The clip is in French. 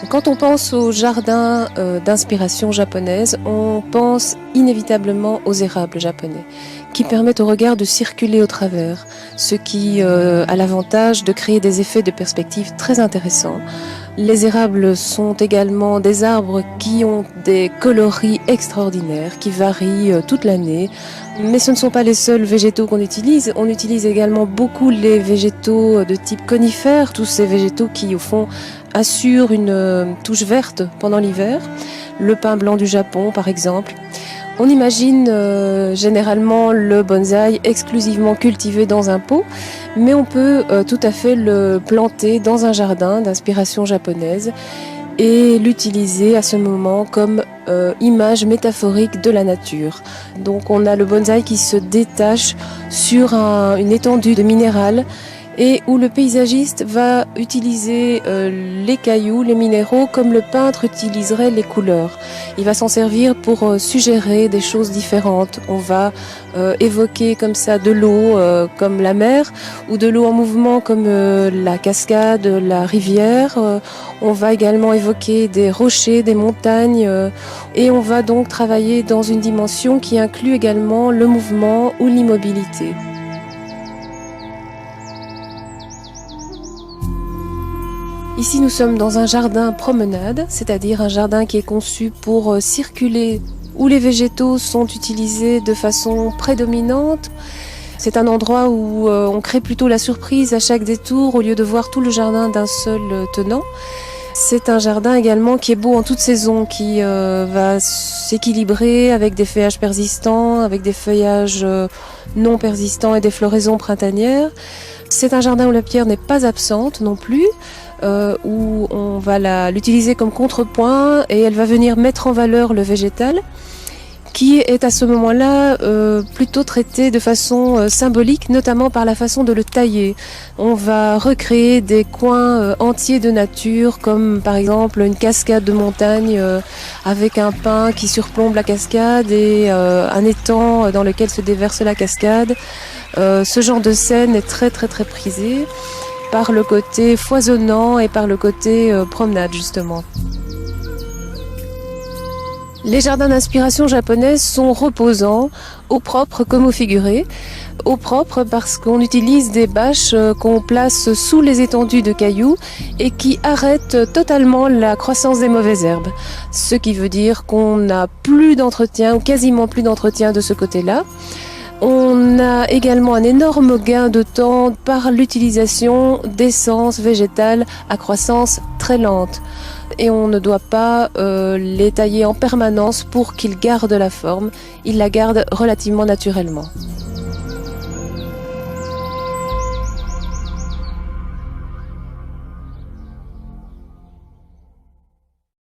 Quand on pense au jardin d'inspiration japonaise, on pense inévitablement aux érables japonais, qui permettent au regard de circuler au travers, ce qui a l'avantage de créer des effets de perspective très intéressants. Les érables sont également des arbres qui ont des coloris extraordinaires, qui varient toute l'année. Mais ce ne sont pas les seuls végétaux qu'on utilise. On utilise également beaucoup les végétaux de type conifère, tous ces végétaux qui, au fond, assurent une touche verte pendant l'hiver. Le pin blanc du Japon, par exemple. On imagine généralement le bonsaï exclusivement cultivé dans un pot, mais on peut tout à fait le planter dans un jardin d'inspiration japonaise et l'utiliser à ce moment comme image métaphorique de la nature. Donc on a le bonsaï qui se détache sur une étendue de minéral et où le paysagiste va utiliser les cailloux, les minéraux, comme le peintre utiliserait les couleurs. Il va s'en servir pour suggérer des choses différentes. On va évoquer comme ça de l'eau comme la mer, ou de l'eau en mouvement comme la cascade, la rivière. On va également évoquer des rochers, des montagnes, et on va donc travailler dans une dimension qui inclut également le mouvement ou l'immobilité. Ici, nous sommes dans un jardin promenade, c'est-à-dire un jardin qui est conçu pour circuler, où les végétaux sont utilisés de façon prédominante. C'est un endroit où on crée plutôt la surprise à chaque détour au lieu de voir tout le jardin d'un seul tenant. C'est un jardin également qui est beau en toute saison, qui va s'équilibrer avec des feuillages persistants, avec des feuillages non persistants et des floraisons printanières. C'est un jardin où la pierre n'est pas absente non plus, où on va l'utiliser comme contrepoint et elle va venir mettre en valeur le végétal, qui est à ce moment-là plutôt traité de façon symbolique, notamment par la façon de le tailler. On va recréer des coins entiers de nature, comme par exemple une cascade de montagne avec un pin qui surplombe la cascade et un étang dans lequel se déverse la cascade. Ce genre de scène est très très très prisé par le côté foisonnant et par le côté promenade justement. Les jardins d'inspiration japonaise sont reposants, au propre comme au figuré. Au propre parce qu'on utilise des bâches qu'on place sous les étendues de cailloux et qui arrêtent totalement la croissance des mauvaises herbes. Ce qui veut dire qu'on n'a plus d'entretien, ou quasiment plus d'entretien de ce côté-là. On a également un énorme gain de temps par l'utilisation d'essences végétales à croissance très lente. Et on ne doit pas les tailler en permanence pour qu'ils gardent la forme, ils la gardent relativement naturellement.